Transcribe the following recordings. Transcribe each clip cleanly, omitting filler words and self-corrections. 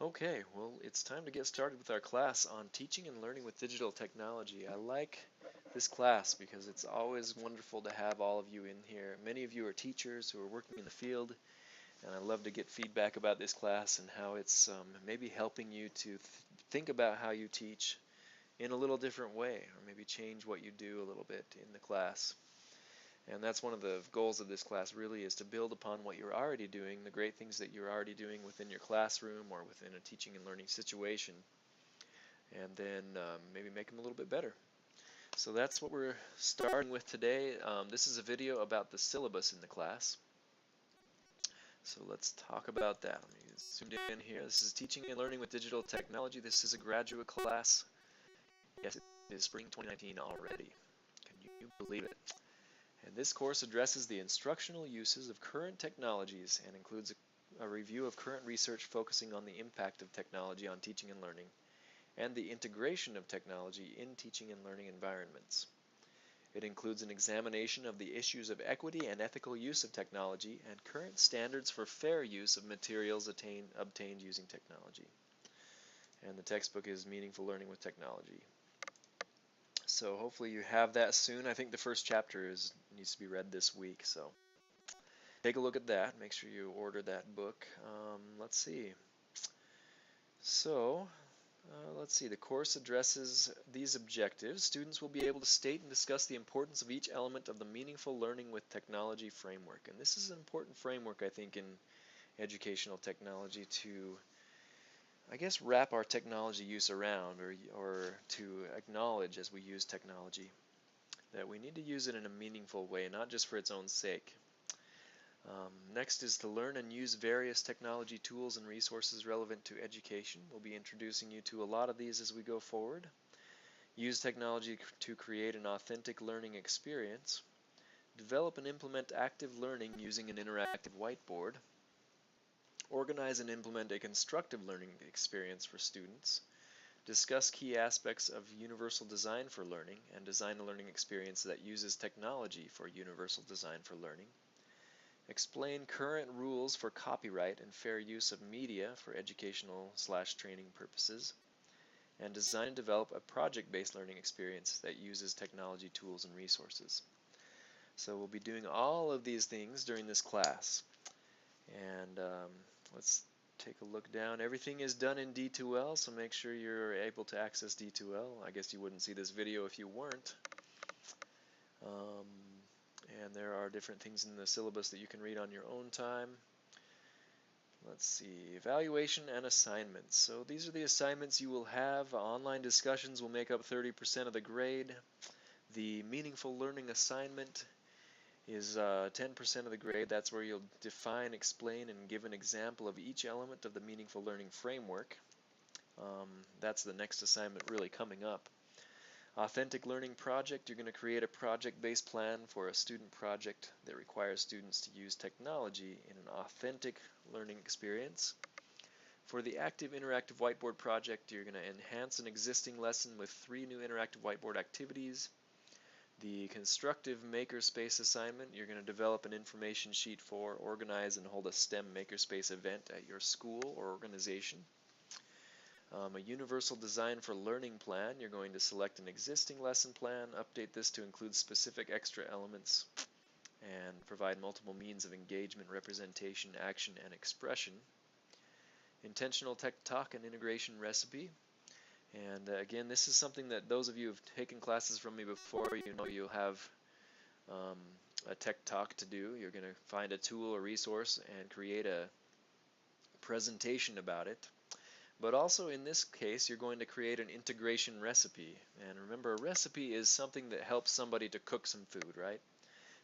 Okay, well, it's time to get started with our class on teaching and learning with digital technology. I like this class because it's always wonderful to have all of you in here. Many of you are teachers who are working in the field, and I love to get feedback about this class and how it's maybe helping you to think about how you teach in a little different way, or maybe change what you do a little bit in the class. And that's one of the goals of this class really, is to build upon what you're already doing, the great things that you're already doing within your classroom or within a teaching and learning situation, and then maybe make them a little bit better. So that's what we're starting with today. This is a video about the syllabus in the class. So let's talk about that. Let me zoom in here. This is teaching and learning with digital technology. This is a graduate class. Yes, it is spring 2019 already. Can you believe it? And this course addresses the instructional uses of current technologies and includes a review of current research focusing on the impact of technology on teaching and learning, and the integration of technology in teaching and learning environments. It includes an examination of the issues of equity and ethical use of technology and current standards for fair use of materials obtained using technology. And the textbook is Meaningful Learning with Technology. So hopefully you have that soon. I think the first chapter needs to be read this week, so take a look at that. Make sure you order that book. Let's see. So let's see. The course addresses these objectives. Students will be able to state and discuss the importance of each element of the Meaningful Learning with Technology framework. And this is an important framework, I think, in educational technology to, I guess, wrap our technology use around, or to acknowledge as we use technology that we need to use it in a meaningful way, not just for its own sake. Next is to learn and use various technology tools and resources relevant to education. We'll be introducing you to a lot of these as we go forward. Use technology to create an authentic learning experience. Develop and implement active learning using an interactive whiteboard. Organize and implement a constructive learning experience for students. Discuss key aspects of universal design for learning and design a learning experience that uses technology for universal design for learning. Explain current rules for copyright and fair use of media for educational/training purposes. And design and develop a project-based learning experience that uses technology tools and resources. So we'll be doing all of these things during this class. And let's take a look down. Everything is done in D2L, so make sure you're able to access D2L. I guess you wouldn't see this video if you weren't. And there are different things in the syllabus that you can read on your own time. Let's see, evaluation and assignments. So these are the assignments you will have. Online discussions will make up 30% of the grade. The meaningful learning assignment is 10% of the grade. That's where you'll define, explain, and give an example of each element of the meaningful learning framework. That's the next assignment really coming up. Authentic learning project, you're going to create a project-based plan for a student project that requires students to use technology in an authentic learning experience. For the active interactive whiteboard project, you're going to enhance an existing lesson with 3 new interactive whiteboard activities. The constructive makerspace assignment, you're going to develop an information sheet for, organize, and hold a STEM makerspace event at your school or organization. A universal design for learning plan, you're going to select an existing lesson plan, update this to include specific extra elements, and provide multiple means of engagement, representation, action, and expression. Intentional tech talk and integration recipe. And again, this is something that those of you who have taken classes from me before, you know you'll have a tech talk to do. You're going to find a tool or resource and create a presentation about it. But also in this case, you're going to create an integration recipe. And remember, a recipe is something that helps somebody to cook some food, right?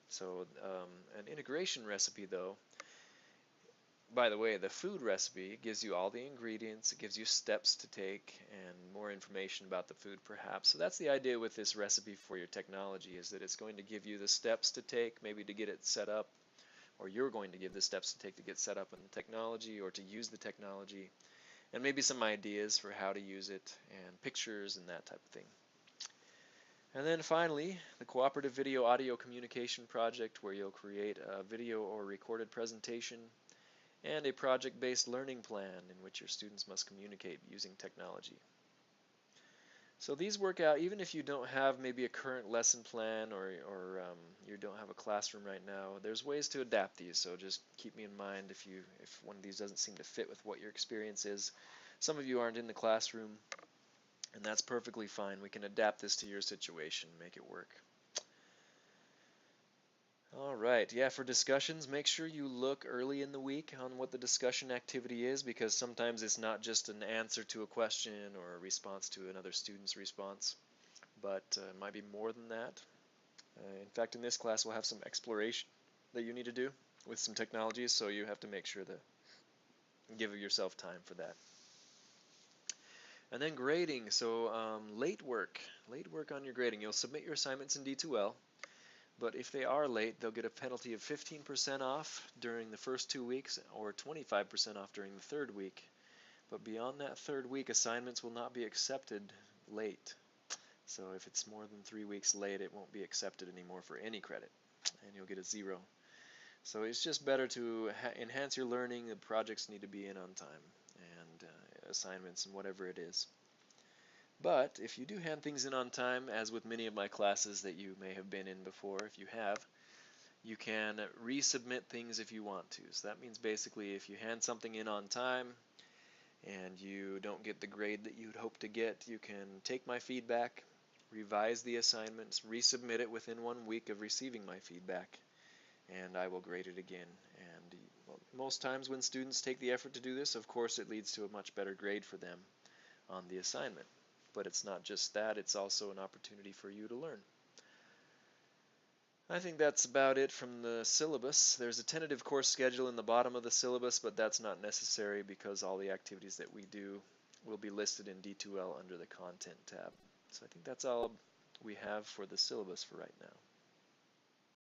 So an integration recipe, though, by the way, the food recipe gives you all the ingredients, it gives you steps to take, and more information about the food perhaps. So that's the idea with this recipe for your technology, is that it's going to give you the steps to take, maybe to get it set up, or you're going to give the steps to take to get set up in the technology or to use the technology, and maybe some ideas for how to use it, and pictures and that type of thing. And then finally, the cooperative video audio communication project, where you'll create a video or recorded presentation and a project-based learning plan in which your students must communicate using technology. So these work out even if you don't have maybe a current lesson plan or you don't have a classroom right now. There's ways to adapt these, so just keep me in mind if one of these doesn't seem to fit with what your experience is. Some of you aren't in the classroom, and that's perfectly fine. We can adapt this to your situation, make it work. All right, yeah, for discussions, make sure you look early in the week on what the discussion activity is, because sometimes it's not just an answer to a question or a response to another student's response, but it might be more than that. In fact, in this class, we'll have some exploration that you need to do with some technologies, so you have to make sure to give yourself time for that. And then grading, so late work on your grading. You'll submit your assignments in D2L. But if they are late, they'll get a penalty of 15% off during the first 2 weeks or 25% off during the third week. But beyond that third week, assignments will not be accepted late. So if it's more than 3 weeks late, it won't be accepted anymore for any credit, and you'll get a 0. So it's just better to enhance your learning. The projects need to be in on time, and assignments and whatever it is. But if you do hand things in on time, as with many of my classes that you may have been in before, if you have, you can resubmit things if you want to. So that means basically if you hand something in on time and you don't get the grade that you'd hope to get, you can take my feedback, revise the assignments, resubmit it within 1 week of receiving my feedback, and I will grade it again. And well, most times when students take the effort to do this, of course it leads to a much better grade for them on the assignment. But it's not just that, it's also an opportunity for you to learn. I think that's about it from the syllabus. There's a tentative course schedule in the bottom of the syllabus, but that's not necessary because all the activities that we do will be listed in D2L under the Content tab. So I think that's all we have for the syllabus for right now.